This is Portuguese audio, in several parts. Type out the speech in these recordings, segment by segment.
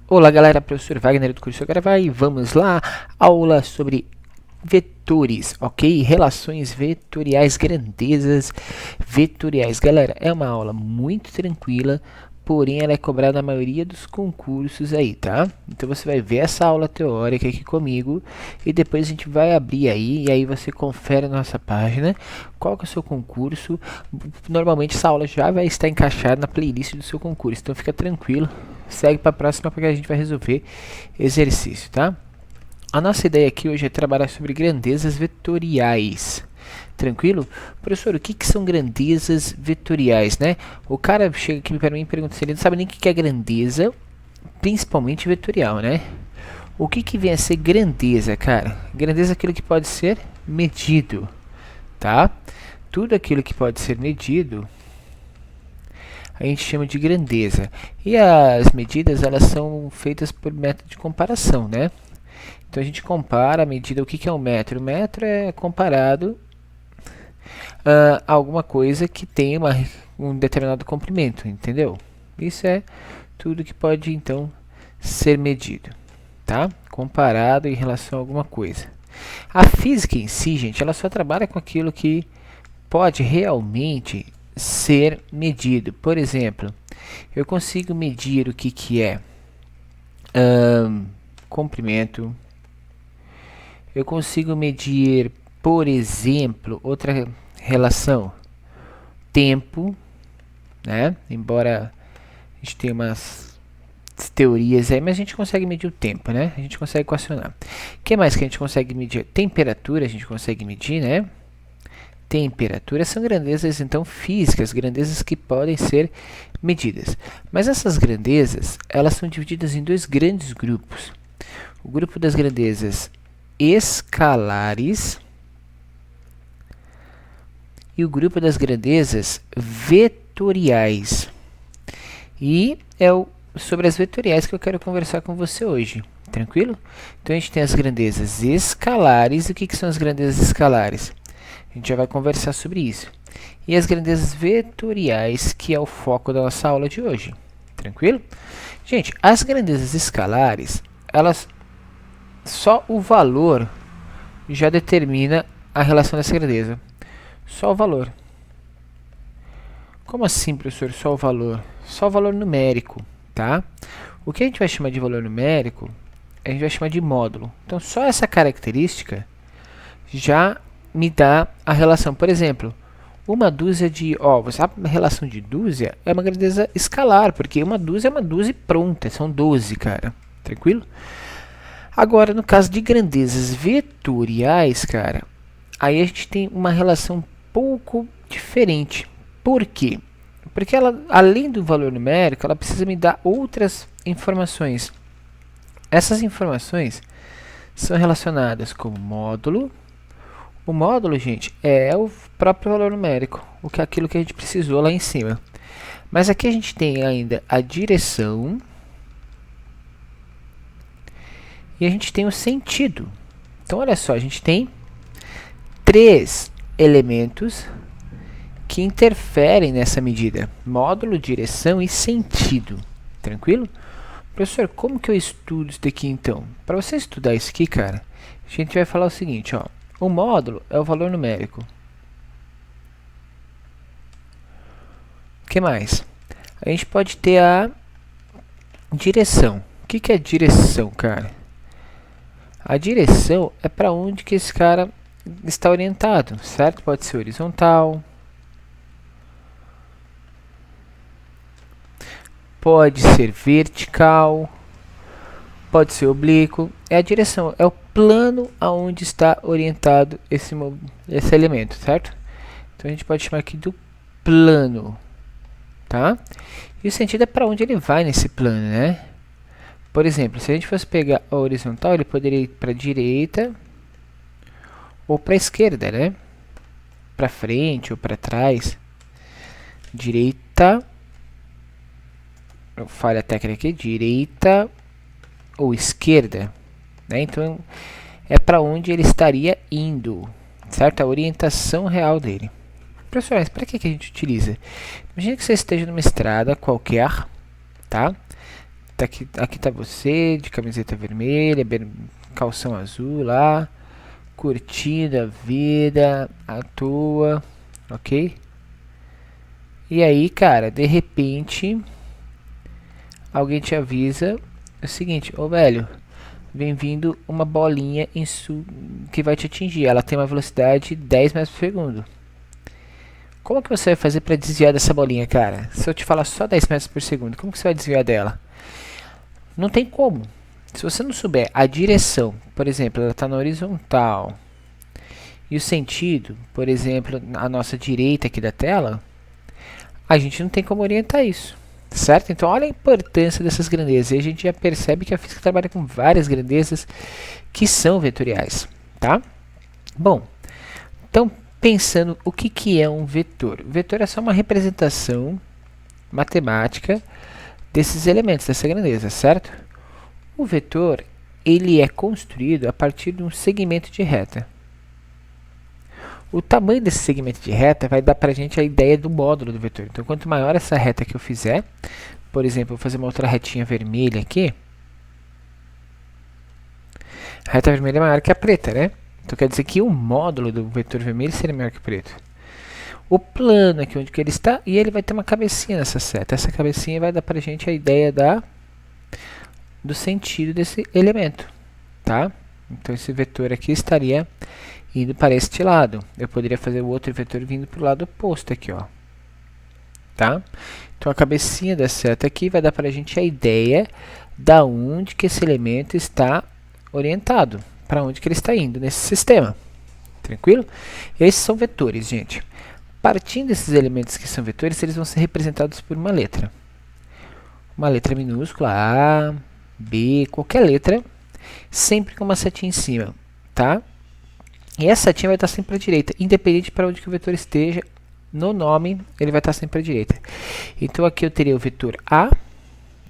Olá galera, professor Wagner do curso Gravar e vamos lá, aula sobre vetores, ok? Relações vetoriais, grandezas vetoriais. Galera, é uma aula muito tranquila, porém ela é cobrada na maioria dos concursos aí, tá? Então você vai ver essa aula teórica aqui comigo e depois a gente vai abrir aí e aí você confere na nossa página qual que é o seu concurso. Normalmente essa aula já vai estar encaixada na playlist do seu concurso, então fica tranquilo. Segue para a próxima porque a gente vai resolver exercício, tá? A nossa ideia aqui hoje é trabalhar sobre grandezas vetoriais. Tranquilo? Professor, o que são grandezas vetoriais, né? O cara chega aqui para mim e pergunta se ele não sabe nem o que é grandeza, principalmente vetorial, né? O que vem a ser grandeza, cara? Grandeza é aquilo que pode ser medido, tá? Tudo aquilo que pode ser medido a gente chama de grandeza. E as medidas, elas são feitas por método de comparação, né? Então a gente compara a medida. O que é um metro? O metro é comparado a alguma coisa que tem um determinado comprimento, entendeu? Isso é tudo que pode então ser medido, tá? Comparado em relação a alguma coisa. A física em si, gente, ela só trabalha com aquilo que pode realmente ser medido. Por exemplo, eu consigo medir o que é comprimento. Eu consigo medir, por exemplo, outra relação, tempo, né? Embora a gente tenha umas teorias aí, mas a gente consegue medir o tempo, né? A gente consegue equacionar. O que mais que a gente consegue medir? Temperatura a gente consegue medir, né? Temperatura são grandezas então físicas, grandezas que podem ser medidas. Mas essas grandezas, elas são divididas em dois grandes grupos. O grupo das grandezas escalares e o grupo das grandezas vetoriais. E é sobre as vetoriais que eu quero conversar com você hoje, tranquilo? Então a gente tem as grandezas escalares. E o que são as grandezas escalares? A gente já vai conversar sobre isso. E as grandezas vetoriais, que é o foco da nossa aula de hoje. Tranquilo? Gente, as grandezas escalares, elas só o valor já determina a relação dessa grandeza. Só o valor. Como assim, professor? Só o valor? Só o valor numérico, tá? O que a gente vai chamar de valor numérico, a gente vai chamar de módulo. Então, só essa característica já me dá a relação. Por exemplo, uma dúzia de ovos. A relação de dúzia é uma grandeza escalar, porque uma dúzia é uma dúzia pronta. São 12, cara. Tranquilo? Agora, no caso de grandezas vetoriais, cara, aí a gente tem uma relação um pouco diferente. Por quê? Porque ela, além do valor numérico, ela precisa me dar outras informações. Essas informações são relacionadas com módulo. O módulo, gente, é o próprio valor numérico, o que é aquilo que a gente precisou lá em cima. Mas aqui a gente tem ainda a direção e a gente tem o sentido. Então, olha só, a gente tem três elementos que interferem nessa medida: módulo, direção e sentido. Tranquilo? Professor, como que eu estudo isso daqui então? Para você estudar isso aqui, cara, a gente vai falar o seguinte, ó. O módulo é o valor numérico. O que mais? A gente pode ter a direção. O que é direção, cara? A direção é para onde que esse cara está orientado, certo? Pode ser horizontal. Pode ser vertical. Pode ser oblíquo. É a direção, é o plano aonde está orientado esse elemento, certo? Então a gente pode chamar aqui do plano, tá? E o sentido é para onde ele vai nesse plano, né? Por exemplo, se a gente fosse pegar a horizontal, ele poderia ir para a direita ou para a esquerda, né? Para frente ou para trás. Direita. Falha técnica aqui, direita ou esquerda, né? Então é para onde ele estaria indo, certo? A orientação real dele. Professor, mas para que a gente utiliza? Imagina que você esteja numa estrada qualquer, tá? aqui tá você, de camiseta vermelha, calção azul lá, curtindo a vida à toa, ok? E aí, cara, de repente, alguém te avisa o seguinte: ô velho, vem vindo uma bolinha que vai te atingir. Ela tem uma velocidade de 10 metros por segundo. Como que você vai fazer para desviar dessa bolinha, cara? Se eu te falar só 10 metros por segundo, como que você vai desviar dela? Não tem como. Se você não souber a direção, por exemplo, ela está na horizontal, e o sentido, por exemplo, a nossa direita aqui da tela, a gente não tem como orientar isso, certo? Então olha a importância dessas grandezas, e a gente já percebe que a física trabalha com várias grandezas que são vetoriais, tá? Bom, então pensando o que é um vetor. O vetor é só uma representação matemática desses elementos, dessa grandeza, certo? O vetor, ele é construído a partir de um segmento de reta. O tamanho desse segmento de reta vai dar para a gente a ideia do módulo do vetor. Então, quanto maior essa reta que eu fizer, por exemplo, eu vou fazer uma outra retinha vermelha aqui. A reta vermelha é maior que a preta, né? Então, quer dizer que o módulo do vetor vermelho seria maior que o preto. O plano aqui onde que ele está, e ele vai ter uma cabecinha nessa seta. Essa cabecinha vai dar para a gente a ideia do sentido desse elemento, tá? Então, esse vetor aqui estaria indo para este lado. Eu poderia fazer o outro vetor vindo para o lado oposto aqui, ó. Tá? Então, a cabecinha da seta aqui vai dar para a gente a ideia da onde que esse elemento está orientado, para onde que ele está indo nesse sistema. Tranquilo? Esses são vetores, gente. Partindo desses elementos que são vetores, eles vão ser representados por uma letra. Uma letra minúscula, A, B, qualquer letra, sempre com uma setinha em cima, tá? E essa setinha vai estar sempre à direita, independente para onde que o vetor esteja, no nome ele vai estar sempre à direita. Então aqui eu teria o vetor A,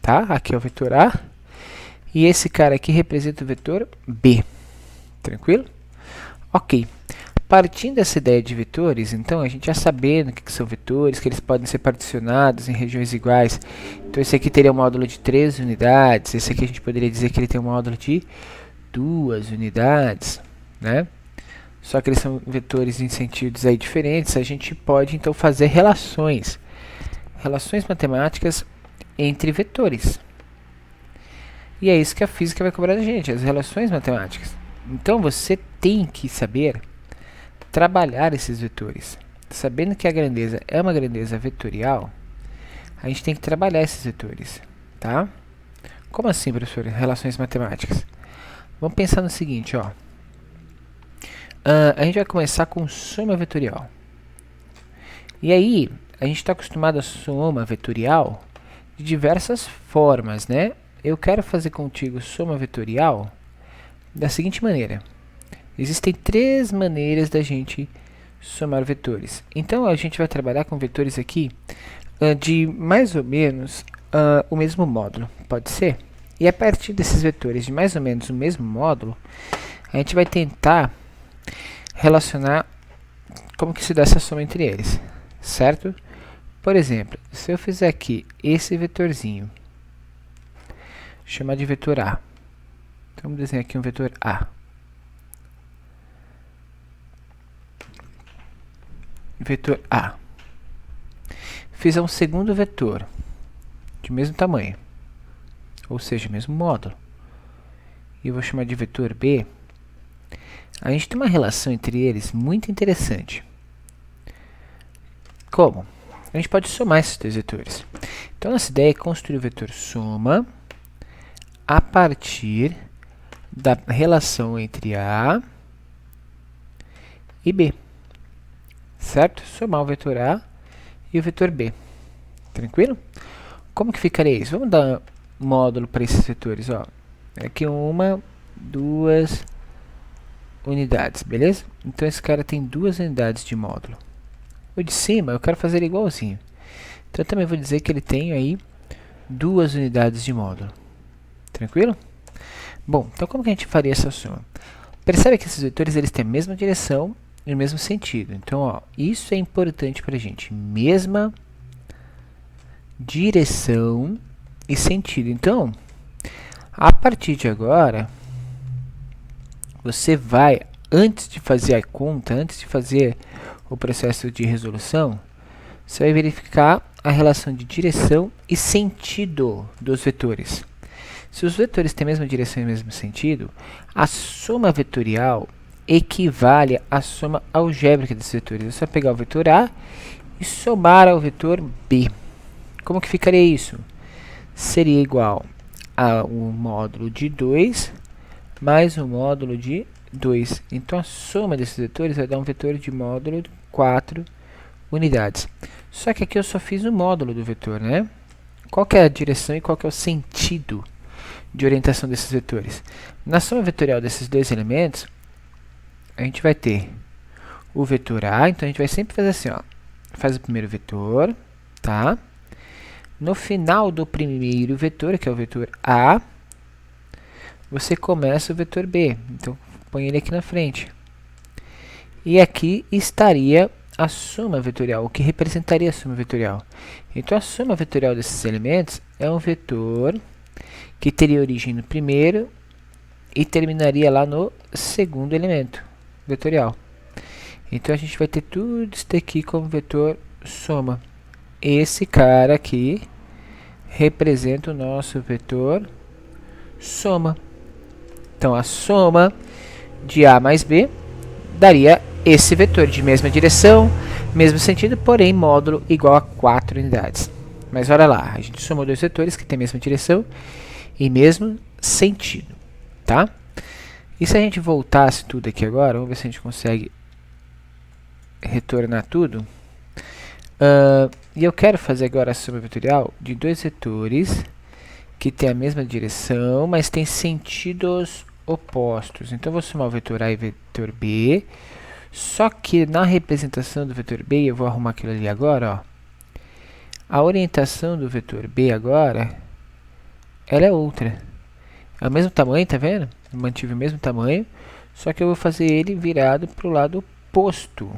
tá? Aqui é o vetor A, e esse cara aqui representa o vetor B, tranquilo? Ok. Partindo dessa ideia de vetores, então, a gente já sabendo o que são vetores, que eles podem ser particionados em regiões iguais. Então, esse aqui teria um módulo de 3 unidades, esse aqui a gente poderia dizer que ele tem um módulo de 2 unidades, né? Só que eles são vetores em sentidos aí diferentes, a gente pode, então, fazer relações matemáticas entre vetores. E é isso que a física vai cobrar da gente, as relações matemáticas. Então, você tem que saber trabalhar esses vetores. Sabendo que a grandeza é uma grandeza vetorial, a gente tem que trabalhar esses vetores, tá? Como assim, professor? Relações matemáticas. Vamos pensar no seguinte, ó. A gente vai começar com soma vetorial. E aí, a gente está acostumado a soma vetorial de diversas formas, né? Eu quero fazer contigo soma vetorial da seguinte maneira. Existem 3 maneiras da gente somar vetores. Então, a gente vai trabalhar com vetores aqui de mais ou menos o mesmo módulo. Pode ser? E a partir desses vetores de mais ou menos o mesmo módulo, a gente vai tentar relacionar como que se dá essa soma entre eles. Certo? Por exemplo, se eu fizer aqui esse vetorzinho, chamar de vetor A. Então, vamos desenhar aqui um vetor A. Vetor A. Fiz um segundo vetor de mesmo tamanho, ou seja, mesmo módulo, e eu vou chamar de vetor B. A gente tem uma relação entre eles muito interessante. Como? A gente pode somar esses 2 vetores. Então, nossa ideia é construir o vetor soma a partir da relação entre A e B. Certo? Somar o vetor A e o vetor B. Tranquilo? Como que ficaria isso? Vamos dar módulo para esses vetores. Ó. Aqui 1, 2 unidades, beleza? Então esse cara tem 2 unidades de módulo. O de cima eu quero fazer igualzinho. Então eu também vou dizer que ele tem aí 2 unidades de módulo. Tranquilo? Bom, então como que a gente faria essa soma? Percebe que esses vetores eles têm a mesma direção e o mesmo sentido. Então, ó, isso é importante pra gente. Mesma direção e sentido. Então, A partir de agora, você vai, antes de fazer a conta, antes de fazer o processo de resolução, você vai verificar a relação de direção e sentido dos vetores. Se os vetores têm a mesma direção e o mesmo sentido, a soma vetorial equivale à soma algébrica desses vetores. É só pegar o vetor A e somar ao vetor B. Como que ficaria isso? Seria igual ao módulo de 2 mais o módulo de 2. Então a soma desses vetores vai dar um vetor de módulo de 4 unidades. Só que aqui eu só fiz o módulo do vetor, né? Qual que é a direção e qual que é o sentido de orientação desses vetores? Na soma vetorial desses dois elementos, a gente vai ter o vetor A, então a gente vai sempre fazer assim, ó. Faz o primeiro vetor, tá? No final do primeiro vetor, que é o vetor A, você começa o vetor B. Então, põe ele aqui na frente. E aqui estaria a soma vetorial, o que representaria a soma vetorial. Então, a soma vetorial desses elementos é um vetor que teria origem no primeiro e terminaria lá no segundo elemento vetorial. Então, a gente vai ter tudo isso daqui como vetor soma. Esse cara aqui representa o nosso vetor soma. Então, a soma de A mais B daria esse vetor de mesma direção, mesmo sentido, porém módulo igual a 4 unidades. Mas olha lá, a gente somou dois vetores que têm a mesma direção e mesmo sentido, tá? E se a gente voltasse tudo aqui agora, vamos ver se a gente consegue retornar tudo. E eu quero fazer agora a soma vetorial de dois vetores que têm a mesma direção, mas têm sentidos opostos. Então, eu vou somar o vetor A e o vetor B. Só que na representação do vetor B, eu vou arrumar aquilo ali agora, ó. A orientação do vetor B agora, ela é outra. É o mesmo tamanho, tá vendo? Eu mantive o mesmo tamanho, só que eu vou fazer ele virado para o lado oposto.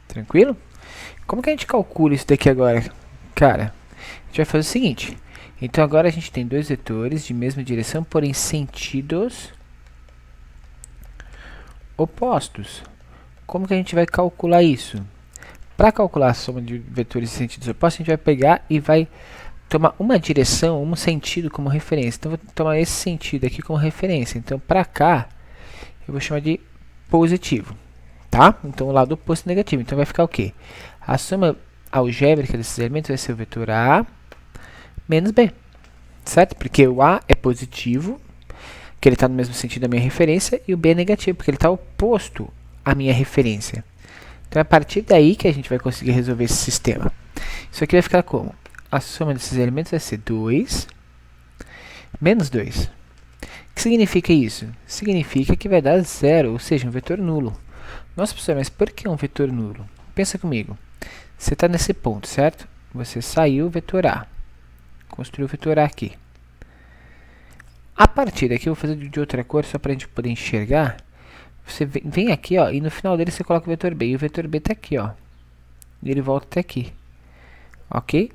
Tranquilo? Como que a gente calcula isso daqui agora? Cara, a gente vai fazer o seguinte. Então agora a gente tem dois vetores de mesma direção, porém sentidos opostos. Como que a gente vai calcular isso? Para calcular a soma de vetores de sentidos opostos, a gente vai pegar e vai tomar uma direção, um sentido como referência. Então, vou tomar esse sentido aqui como referência. Então, para cá, eu vou chamar de positivo, tá? Então, o lado oposto é negativo. Então, vai ficar o quê? A soma algébrica desses elementos vai ser o vetor A menos B, certo? Porque o A é positivo, que ele está no mesmo sentido da minha referência, e o B é negativo, porque ele está oposto à minha referência. Então, é a partir daí que a gente vai conseguir resolver esse sistema. Isso aqui vai ficar como? A soma desses elementos vai ser 2 menos 2. O que significa isso? Significa que vai dar 0, ou seja, um vetor nulo. Nossa, professor, mas por que um vetor nulo? Pensa comigo. Você está nesse ponto, certo? Você saiu o vetor A. Construiu o vetor A aqui. A partir daqui, eu vou fazer de outra cor, só para a gente poder enxergar. Você vem aqui, ó, e no final dele você coloca o vetor B. E o vetor B está aqui, ó. E ele volta até aqui. Ok?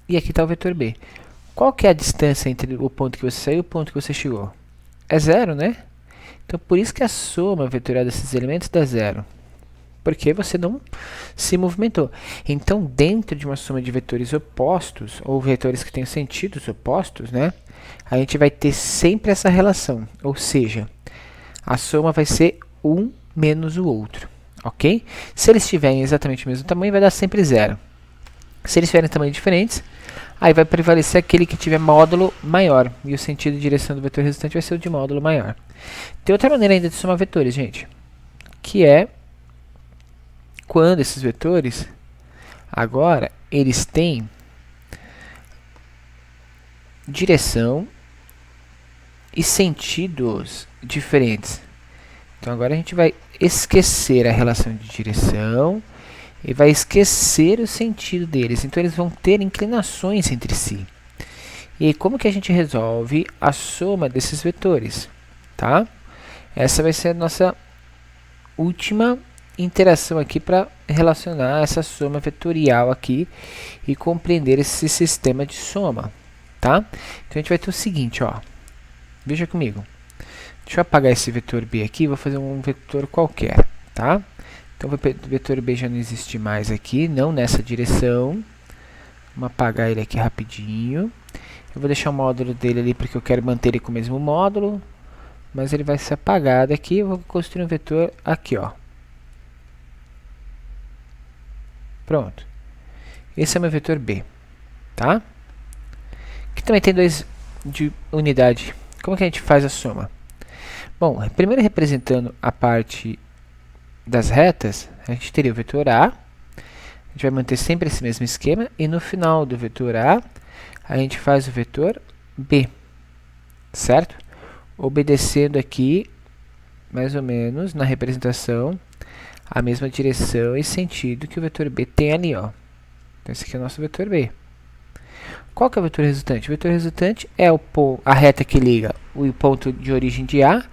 E aqui está o vetor B. Qual que é a distância entre o ponto que você saiu e o ponto que você chegou? É 0, né? Então, por isso que a soma vetorial desses elementos dá 0. Porque você não se movimentou. Então, dentro de uma soma de vetores opostos, ou vetores que têm sentidos opostos, né? A gente vai ter sempre essa relação. Ou seja, a soma vai ser um menos o outro. Ok? Se eles tiverem exatamente o mesmo tamanho, vai dar sempre 0. Se eles tiverem tamanhos diferentes, aí vai prevalecer aquele que tiver módulo maior. E o sentido de direção do vetor resultante vai ser o de módulo maior. Tem outra maneira ainda de somar vetores, gente. Que é quando esses vetores, agora, eles têm direção e sentidos diferentes. Então, agora a gente vai esquecer a relação de direção e vai esquecer o sentido deles. Então, eles vão ter inclinações entre si. E aí, como que a gente resolve a soma desses vetores? Tá? Essa vai ser a nossa última interação aqui para relacionar essa soma vetorial aqui e compreender esse sistema de soma. tá? Então a gente vai ter o seguinte, ó. Veja comigo. Deixa eu apagar esse vetor B aqui, vou fazer um vetor qualquer, tá? Então o vetor B já não existe mais aqui, não nessa direção. Vamos apagar ele aqui rapidinho. Eu vou deixar o módulo dele ali porque eu quero manter ele com o mesmo módulo, mas ele vai ser apagado aqui. Eu vou construir um vetor aqui, ó. Pronto. Esse é meu vetor B, tá? Aqui também tem 2 de unidade. Como que a gente faz a soma? Bom, primeiro representando a parte das retas, a gente teria o vetor A. A gente vai manter sempre esse mesmo esquema. E no final do vetor a gente faz o vetor B, certo? Obedecendo aqui, mais ou menos, na representação, a mesma direção e sentido que o vetor B tem ali, ó. Então esse aqui é o nosso vetor B. Qual que é o vetor resultante? O vetor resultante é a reta que liga o ponto de origem de A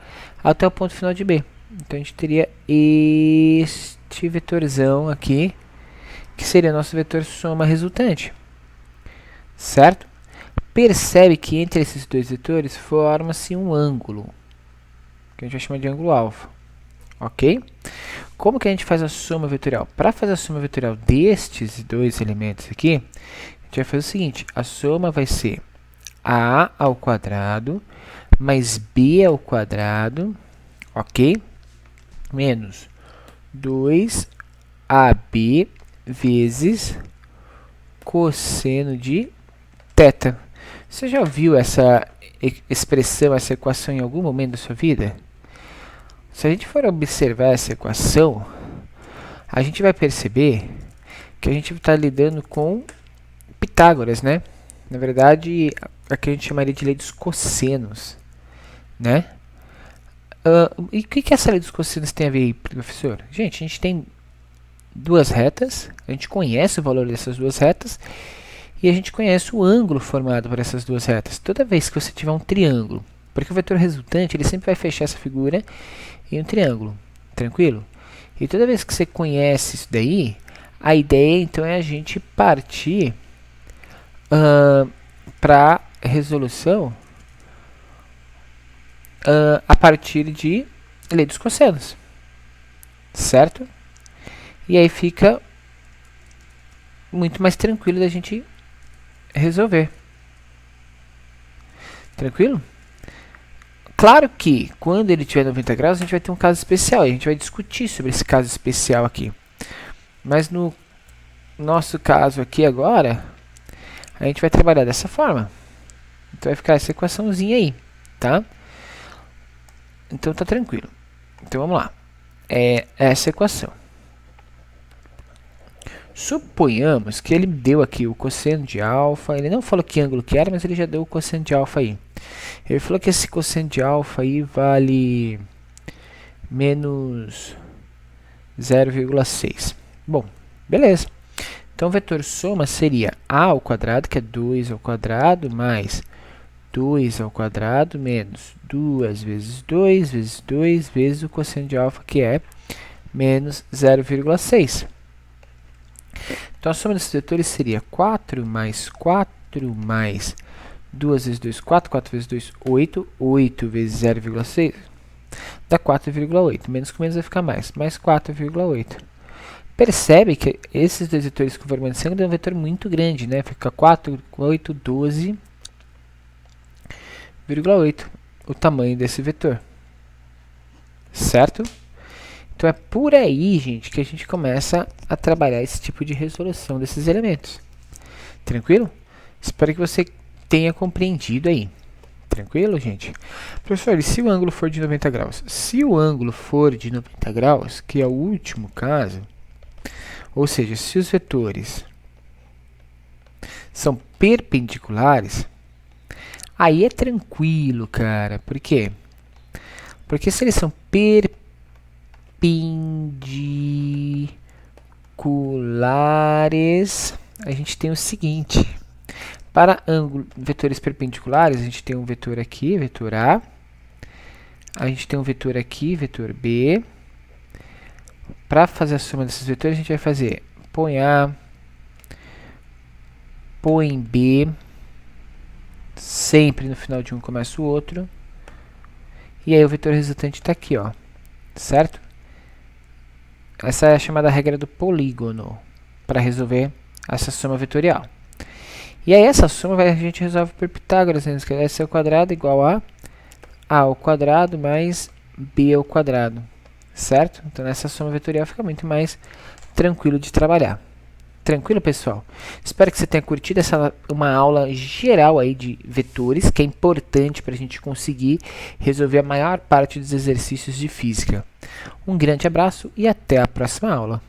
até o ponto final de B. Então a gente teria este vetorzão aqui, que seria nosso vetor soma resultante, certo? Percebe que entre esses dois vetores forma-se um ângulo, que a gente vai chamar de ângulo alfa, ok? Como que a gente faz a soma vetorial? Para fazer a soma vetorial destes dois elementos aqui, a gente vai fazer o seguinte, a soma vai ser A ao quadrado mais B ao quadrado, ok? Menos 2AB vezes cosseno de θ. Você já viu essa expressão, essa equação em algum momento da sua vida? Se a gente for observar essa equação, a gente vai perceber que a gente está lidando com Pitágoras, né? Na verdade, aqui a gente chamaria de lei dos cossenos, né? E o que essa lei dos cossenos tem a ver aí, professor? Gente, a gente tem duas retas, a gente conhece o valor dessas duas retas e a gente conhece o ângulo formado por essas duas retas. Toda vez que você tiver um triângulo, porque o vetor resultante ele sempre vai fechar essa figura em um triângulo, tranquilo? E toda vez que você conhece isso daí, a ideia então é a gente partir para resolução a partir de lei dos cossenos, certo? E aí fica muito mais tranquilo da gente resolver. Tranquilo? Claro que quando ele tiver 90 graus a gente vai ter um caso especial e a gente vai discutir sobre esse caso especial aqui. Mas no nosso caso aqui agora, a gente vai trabalhar dessa forma. Então vai ficar essa equaçãozinha aí, tá? Então tá tranquilo. Então vamos lá. É essa equação. Suponhamos que ele deu aqui o cosseno de alfa. Ele não falou que ângulo que era, mas ele já deu o cosseno de alfa aí. Ele falou que esse cosseno de alfa aí vale menos 0,6. Bom, beleza. Então o vetor soma seria a ao quadrado, que é 2 ao quadrado, mais 2 ao quadrado, menos 2 vezes 2 vezes 2 vezes o cosseno de alfa, que é menos 0,6. Então a soma desses vetores seria 4 mais 4 mais 2 vezes 2, 4, 4 vezes 2, 8, 8 vezes 0,6, dá 4,8, menos com menos vai ficar mais 4,8. Percebe que esses dois vetores com forma de ângulo é um vetor muito grande, né? Fica 4, 8, 12,8, o tamanho desse vetor, certo? Então é por aí, gente, que a gente começa a trabalhar esse tipo de resolução desses elementos. Tranquilo? Espero que você tenha compreendido aí. Tranquilo, gente? Professor, e se o ângulo for de 90 graus? Se o ângulo for de 90 graus, que é o último caso, ou seja, se os vetores são perpendiculares, aí é tranquilo, cara. Por quê? Porque se eles são perpendiculares, a gente tem o seguinte. Para vetores perpendiculares, a gente tem um vetor aqui, vetor A. A gente tem um vetor aqui, vetor B. Para fazer a soma desses vetores, a gente vai fazer põe A, põe B, Sempre no final de um começa o outro. E aí o vetor resultante está aqui, ó, certo? Essa é a chamada regra do polígono para resolver essa soma vetorial. E aí essa soma a gente resolve por Pitágoras, né? Que é S ao quadrado igual a ao quadrado mais B ao quadrado, certo? Então essa soma vetorial fica muito mais tranquilo de trabalhar. Tranquilo, pessoal? Espero que você tenha curtido uma aula geral aí de vetores, que é importante para a gente conseguir resolver a maior parte dos exercícios de física. Um grande abraço e até a próxima aula.